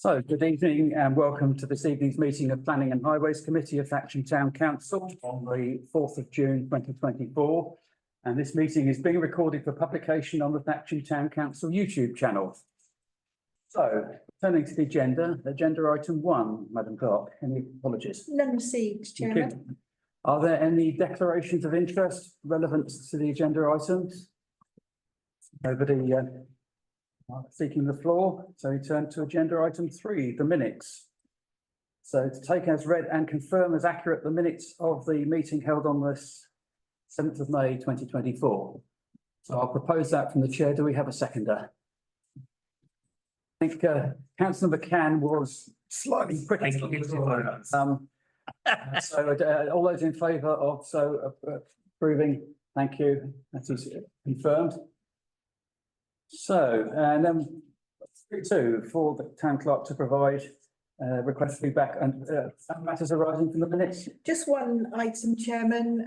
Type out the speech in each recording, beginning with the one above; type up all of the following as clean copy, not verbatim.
So, good evening and welcome to this evening's meeting of Planning and Highways Committee of Thatcham Town Council on the 4th of June 2024. And this meeting is being recorded for publication on the Thatcham Town Council YouTube channel. So, turning to the agenda item 1, Madam Clerk, any apologies? None received, Chairman. Are there any declarations of interest relevant to the agenda items? Nobody seeking the floor, so we turn to agenda item 3, the minutes. So to take as read and confirm as accurate the minutes of the meeting held on this 7th of May 2024. So I'll propose that from the chair. Do we have a seconder? I think Councillor McCann was slightly quicker. So all those in favour of approving, thank you. That is confirmed. So, and then 2 for the town clerk to provide request feedback and matters arising from the minutes. Just one item, Chairman.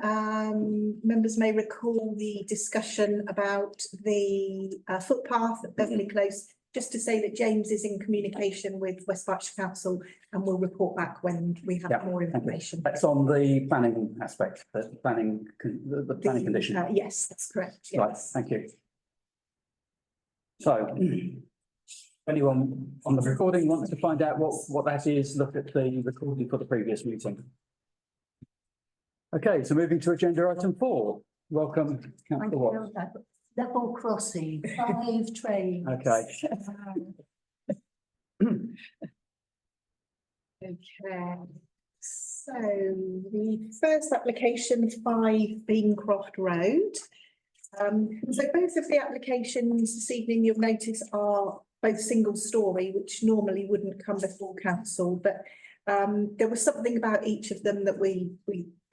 Members may recall the discussion about the footpath at Beverley Close. Just to say that James is in communication with West Berkshire Council and will report back when we have more information. That's on the planning aspect, the planning condition. Yes, that's correct. Yes. Right, thank you. So, anyone on the recording wants to find out what that is, look at the recording for the previous meeting. Okay, so moving to agenda item 4. Welcome, Councillor Watts. Level crossing, 5 trains. Okay. Okay. So the first application, 5 Beancroft Road. So both of the applications this evening you'll notice are both single story, which normally wouldn't come before council, but there was something about each of them that we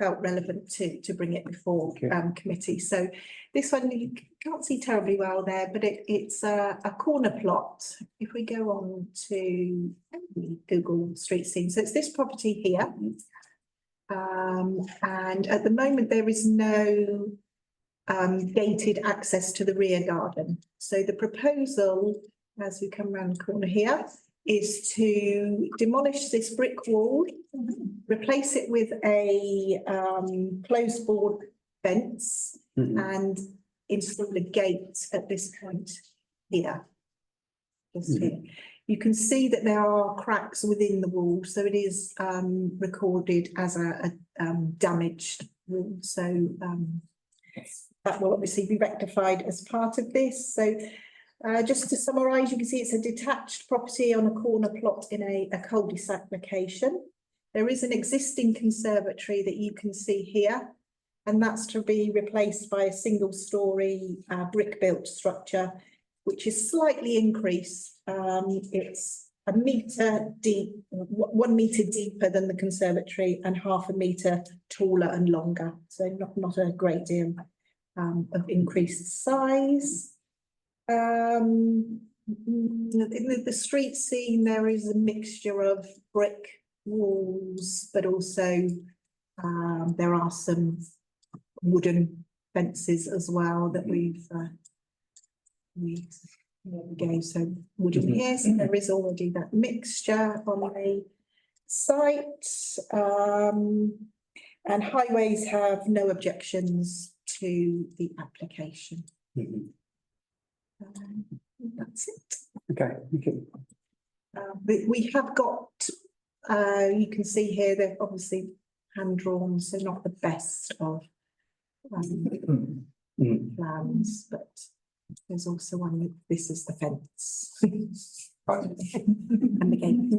felt relevant to bring it before committee. So this one you can't see terribly well there, but it's a corner plot. If we go on to Google Street Scene, so it's this property here, and at the moment there is no gated access to the rear garden. So the proposal, as we come around the corner here, is to demolish this brick wall, replace it with a closed board fence, and install a gate at this point here. Just here. You can see that there are cracks within the wall, so it is recorded as a damaged wall. So that will obviously be rectified as part of this. So just to summarise, you can see it's a detached property on a corner plot in a cul-de-sac location. There is an existing conservatory that you can see here, and that's to be replaced by a single-storey brick-built structure, which is slightly increased. It's a metre deep, 1 metre deeper than the conservatory and half a metre taller and longer. So not a great deal of increased size. In the street scene, there is a mixture of brick walls, but also there are some wooden fences as well that there we go, so wooden here, so there is already that mixture on the site, and highways have no objections to the application. That's it. Okay, thank you. We have got, you can see here, they're obviously hand-drawn, so not the best of plans, but there's also one that this is the fence. And the gate.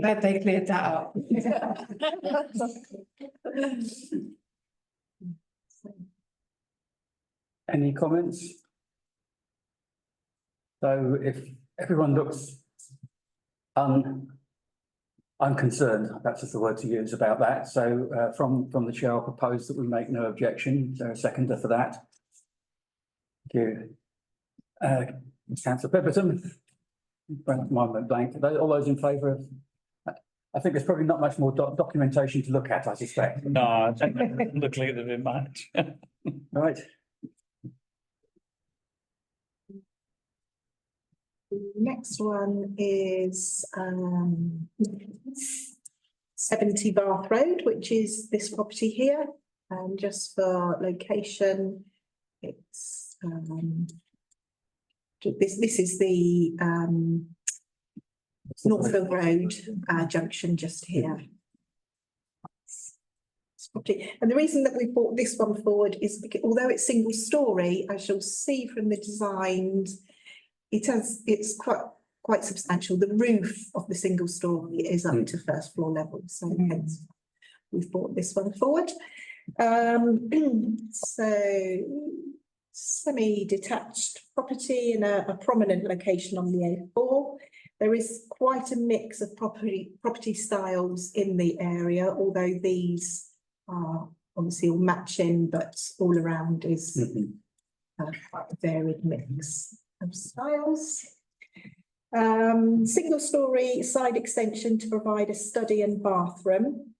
Glad they cleared that up. Any comments? So if everyone looks unconcerned, that's just the word to use about that. So from the chair, I'll propose that we make no objection. Is there a seconder for that? Thank you. Councillor Pemberton, mine went blank. All those in favour of? I think there's probably not much more documentation to look at, I suspect. No, I don't look like there'll be much. Right. The next one is 70 Bath Road, which is this property here. And just for location, it's this is the Northfield Road junction just here. Property. And the reason that we brought this one forward is because although it's single story, as you'll see from the designs, it's quite substantial. The roof of the single story is up to first floor level, so hence we've brought this one forward. So semi-detached property in a prominent location on the A4. There is quite a mix of property styles in the area, although these are obviously all matching, but all around is quite a varied mix of styles. Single story side extension to provide a study and bathroom.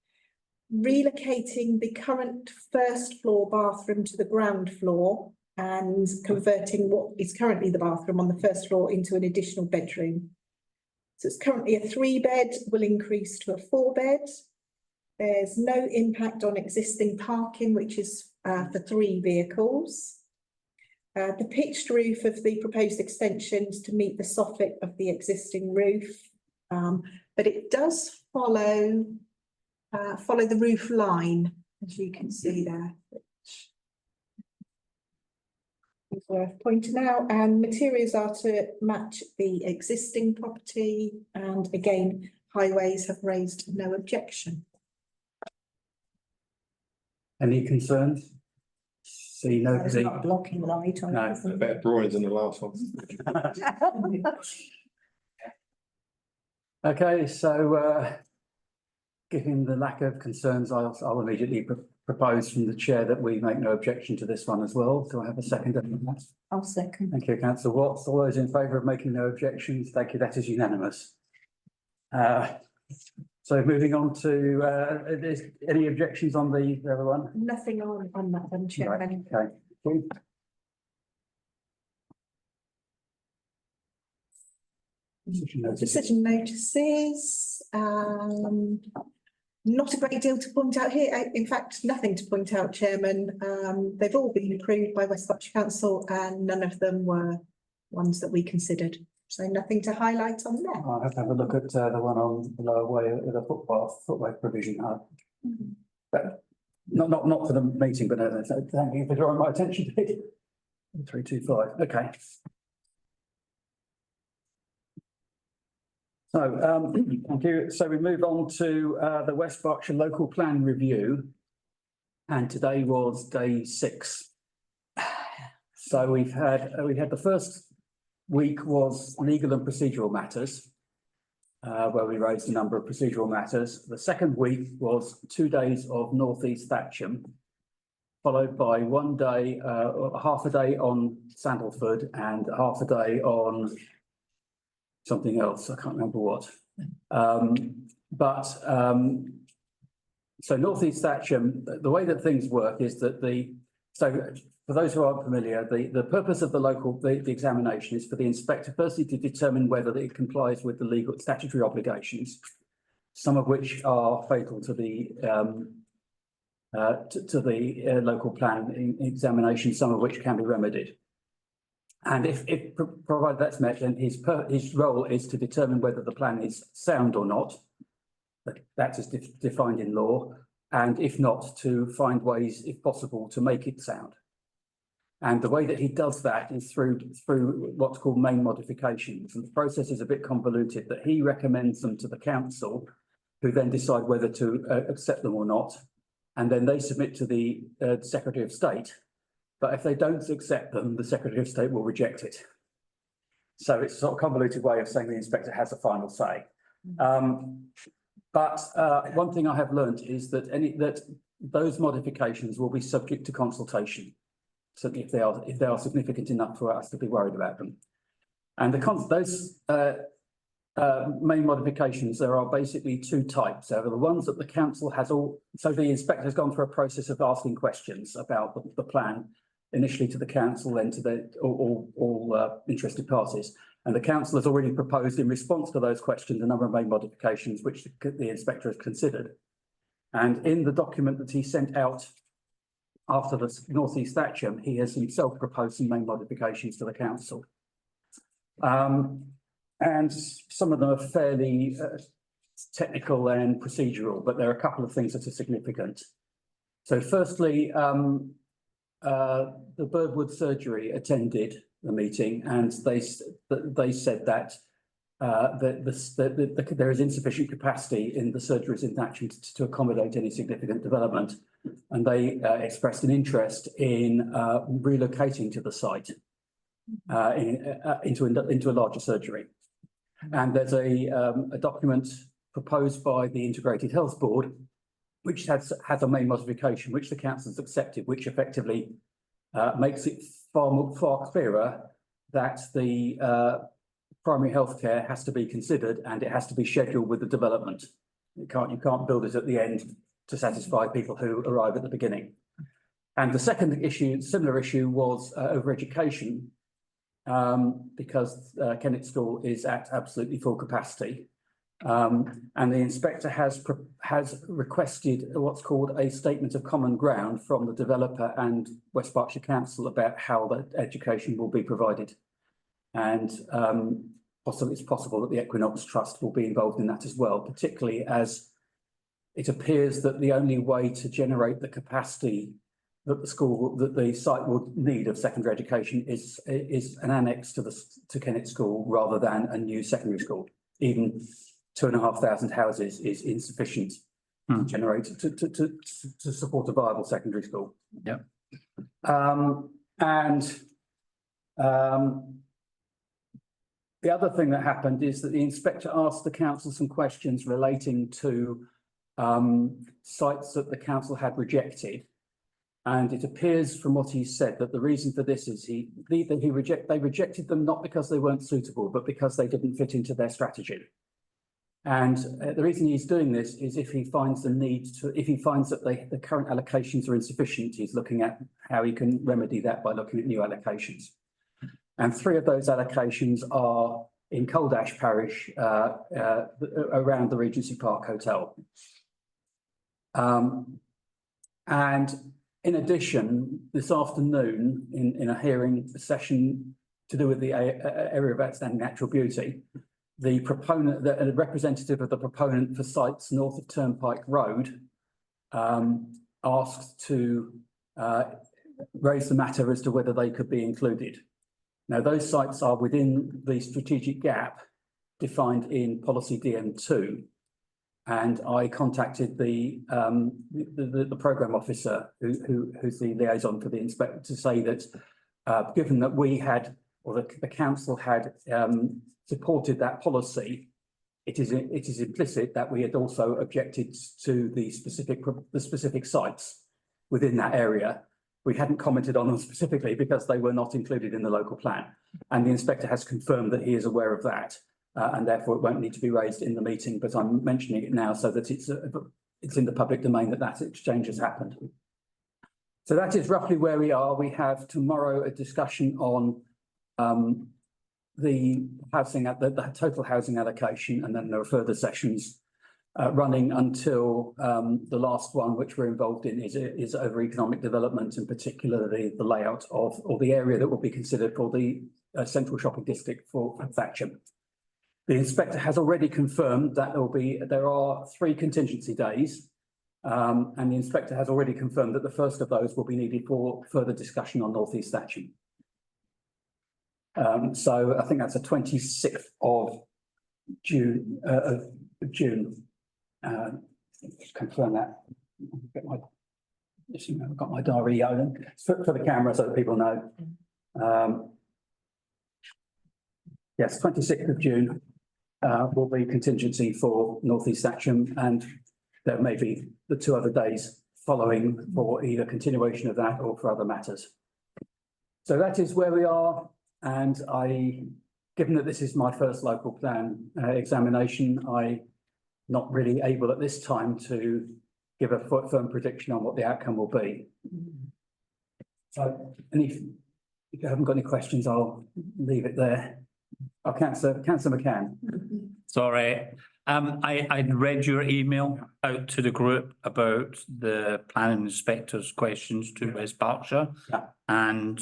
Relocating the current first floor bathroom to the ground floor and converting what is currently the bathroom on the first floor into an additional bedroom. So it's currently a 3-bed, will increase to a 4-bed. There's no impact on existing parking, which is for 3 vehicles. The pitched roof of the proposed extensions to meet the soffit of the existing roof, but it does follow the roof line, as you can see there, which is worth pointing out. And materials are to match the existing property, and again, Highways have raised no objection. Any concerns? See There's nobody. not a blocking light on No. it. Better drawings than the last one. Okay, so given the lack of concerns, I'll immediately propose from the chair that we make no objection to this one as well. Do I have a second? I'll second. Thank you, Councillor Watts. All those in favour of making no objections? Thank you. That is unanimous. So moving on to, is any objections on the other one? Nothing on that one, Chairman. Right, okay. Decision notices, not a great deal to point out here. In fact, nothing to point out, Chairman. They've all been approved by West Berkshire Council and none of them were ones that we considered. So nothing to highlight on there. I'll have to have a look at the one on the lower way, the footway provision. But not for the meeting, but thank you for drawing my attention to it. 325, okay. So, thank you. So we move on to the West Berkshire Local Plan review. And today was day 6. So we had the first week was legal and procedural matters, where we raised a number of procedural matters. The second week was 2 days of North East Thatcham, followed by 1 day, half a day on Sandalford and half a day on something else. I can't remember what. So North East Thatcham, the way that things work is that for those who aren't familiar, the purpose of the examination is for the inspector firstly to determine whether it complies with the legal statutory obligations, some of which are fatal to the local plan examination, some of which can be remedied. And if provided that's met, then his role is to determine whether the plan is sound or not. That is defined in law, and if not, to find ways, if possible, to make it sound. And the way that he does that is through what's called main modifications. And the process is a bit convoluted, but he recommends them to the council, who then decide whether to accept them or not. And then they submit to the Secretary of State. But if they don't accept them, the Secretary of State will reject it. So it's a sort of convoluted way of saying the inspector has a final say. But one thing I have learnt is that those modifications will be subject to consultation. So if they are significant enough for us to be worried about them. And those main modifications, there are basically 2 types. There are the ones that the council has so the inspector has gone through a process of asking questions about the plan initially to the council, then to all interested parties. And the council has already proposed in response to those questions a number of main modifications which the inspector has considered. And in the document that he sent out after the North East Thatcham, he has himself proposed some main modifications to the council. And some of them are fairly technical and procedural, but there are a couple of things that are significant. So firstly, the Birdwood surgery attended the meeting, and they said that there is insufficient capacity in the surgeries in Thatcham to accommodate any significant development, and they expressed an interest in relocating to the site into a larger surgery. And there's a document proposed by the Integrated Health Board, which has a main modification, which the council has accepted, which effectively makes it far clearer that the primary healthcare has to be considered and it has to be scheduled with the development. You can't build it at the end to satisfy people who arrive at the beginning. And the second issue, similar issue, was over education, because Kennet School is at absolutely full capacity. And the inspector has requested what's called a statement of common ground from the developer and West Berkshire Council about how that education will be provided. And it's possible that the Equinox Trust will be involved in that as well, particularly as it appears that the only way to generate the capacity that the site will need of secondary education is an annex to Kennet School rather than a new secondary school. Even 2,500 houses is insufficient to generate to support a viable secondary school. Yep. The other thing that happened is that the inspector asked the council some questions relating to sites that the council had rejected. And it appears from what he said that the reason for this is they rejected them not because they weren't suitable, but because they didn't fit into their strategy. And the reason he's doing this is if he finds that the current allocations are insufficient, he's looking at how he can remedy that by looking at new allocations. And 3 of those allocations are in Cold Ash Parish, around the Regency Park Hotel. And in addition, this afternoon, in a hearing session to do with the area of outstanding natural beauty, the representative of the proponent for sites north of Turnpike Road asked to raise the matter as to whether they could be included. Now, those sites are within the strategic gap defined in policy DM2. And I contacted the programme officer who's the liaison for the inspector to say that given that we had, or the council had supported that policy, it is implicit that we had also objected to the specific sites within that area. We hadn't commented on them specifically because they were not included in the local plan. And the inspector has confirmed that he is aware of that. And therefore it won't need to be raised in the meeting, but I'm mentioning it now so that it's in the public domain that exchange has happened. So that is roughly where we are. We have tomorrow a discussion on the total housing allocation, and then there are further sessions running until the last one, which we're involved in, is over economic development, and particularly the layout of, or the area that will be considered for the central shopping district for Thatcham. The inspector has already confirmed that there are 3 contingency days, and the inspector has already confirmed that the first of those will be needed for further discussion on North East Thatcham. So I think that's the 26th of June. Just confirm that. I've got my diary for the camera so that people know. Yes, 26th of June. Will be contingency for North East Thatcham, and there may be the 2 other days following for either continuation of that or for other matters. So that is where we are, and given that this is my first local plan examination, I'm not really able at this time to give a firm prediction on what the outcome will be. So, if you haven't got any questions, I'll leave it there. Councillor McCann. Sorry, I'd read your email out to the group about the planning inspector's questions to West Berkshire. Yeah. And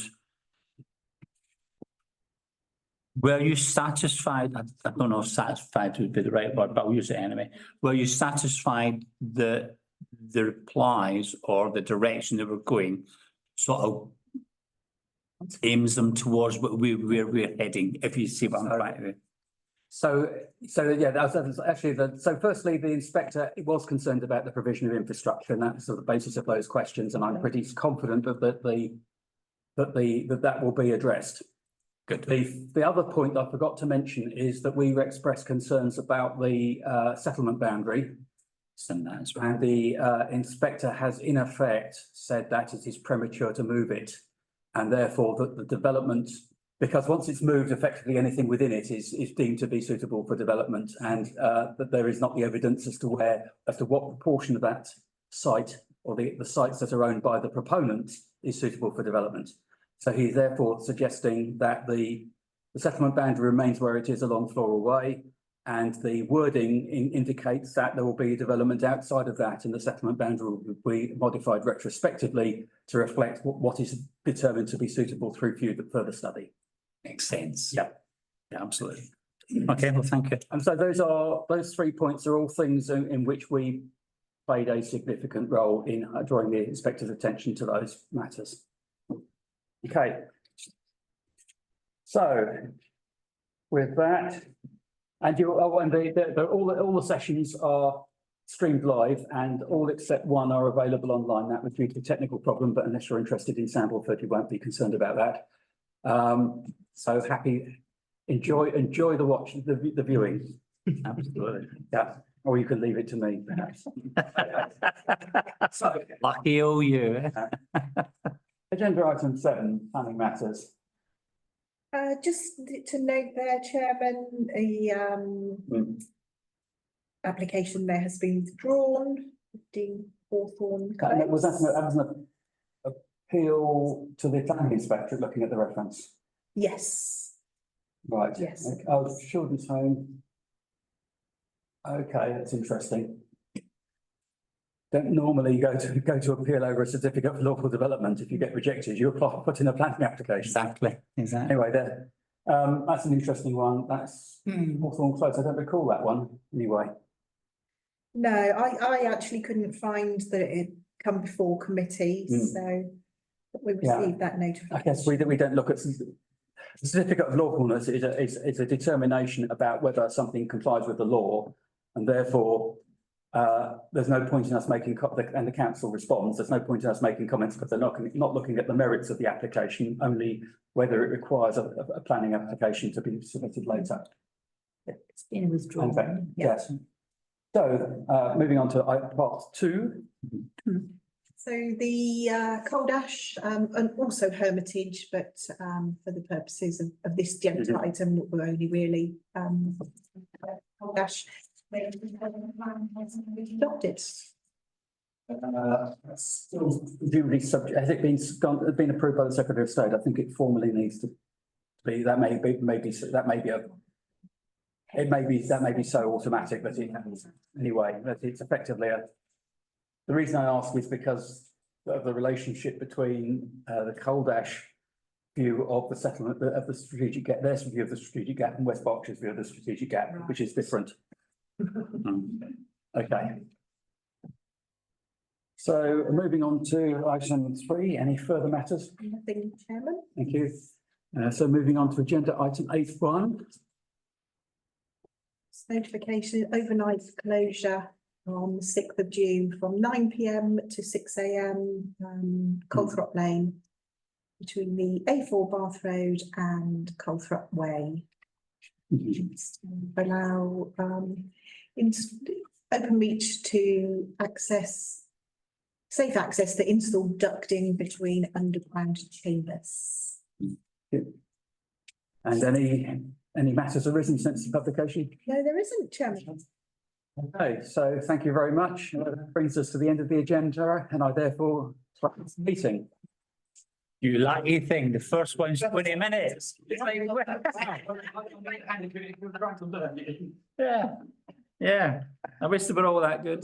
were you satisfied? I don't know if satisfied would be the right word, but I'll use it anyway. Were you satisfied that the replies or the direction they were going sort of aims them towards where we're heading, if you see what I'm trying to do? So yeah, that was actually so firstly, the inspector was concerned about the provision of infrastructure, and that's sort of the basis of those questions, and I'm pretty confident that that will be addressed. Good. The other point that I forgot to mention is that we expressed concerns about the settlement boundary. And that's And the inspector has in effect said that it is premature to move it. And therefore that the development, because once it's moved, effectively anything within it is deemed to be suitable for development. And that there is not the evidence as to what proportion of that site or the sites that are owned by the proponent is suitable for development. So he's therefore suggesting that the settlement boundary remains where it is along Floral Way. And the wording indicates that there will be development outside of that, and the settlement boundary will be modified retrospectively to reflect what is determined to be suitable through further study. makes sense. Yeah. Yeah, absolutely. Okay, well, thank you. And so those 3 points are all things in which we played a significant role in drawing the inspector's attention to those matters. Okay. So with that, and all the sessions are streamed live, and all except one are available online. That was due to a technical problem, but unless you're interested in Sandalford, you won't be concerned about that. So happy, enjoy the viewing. Absolutely. Yeah, or you can leave it to me, perhaps. So, Lucky all you. agenda item 7, planning matters. Just to note there, Chairman, the application there has been withdrawn, 15 Hawthorne Close. Was that an appeal to the planning inspector looking at the reference? Yes, Right. Yes. Okay. Oh, children's home. Okay, that's interesting. Don't normally go to appeal over a certificate of lawful development. If you get rejected, you apply, put in a planning application. Exactly. Anyway, there. That's an interesting one. That's Hawthorne Close. I don't recall that one anyway. no, I actually couldn't find that it had come before committee, so we Yeah. received that I notification. guess we don't look at the certificate of lawfulness is a determination about whether something complies with the law, and therefore there's no point in us making and the council responds. There's no point in us making comments because they're not looking at the merits of the application, only whether it requires a planning application to be submitted later. It's been withdrawn. Okay, yes. So moving on to part 2. So the coal ash and also Hermitage, but for the purposes of this agenda item, we're only really coal ash. Adopted. Still presumably subject, has it been approved by the Secretary of State? I think it formally needs to be, that may be so automatic that it happens anyway, but it's effectively the reason I ask is because of the relationship between the coal ash view of the settlement of the strategic gap, their view of the strategic gap, and West Berkshire's view of the strategic gap, which is different. Okay. So moving on to item 3, any further matters? Nothing, Chairman. Thank you. So moving on to agenda item 8.1. Notification overnight closure on the 6th of June from 9 PM to 6 AM, Colthrop Lane, between the A4 Bath Road and Colthrop Way. Allow open reach to safe access to install ducting between underground chambers. And any matters arisen since the publication? No, there isn't, Chairman. Okay, so thank you very much. That brings us to the end of the agenda, and I therefore close the meeting. You lucky thing, the first one's 20 minutes. Yeah, yeah. I wish they were all that good.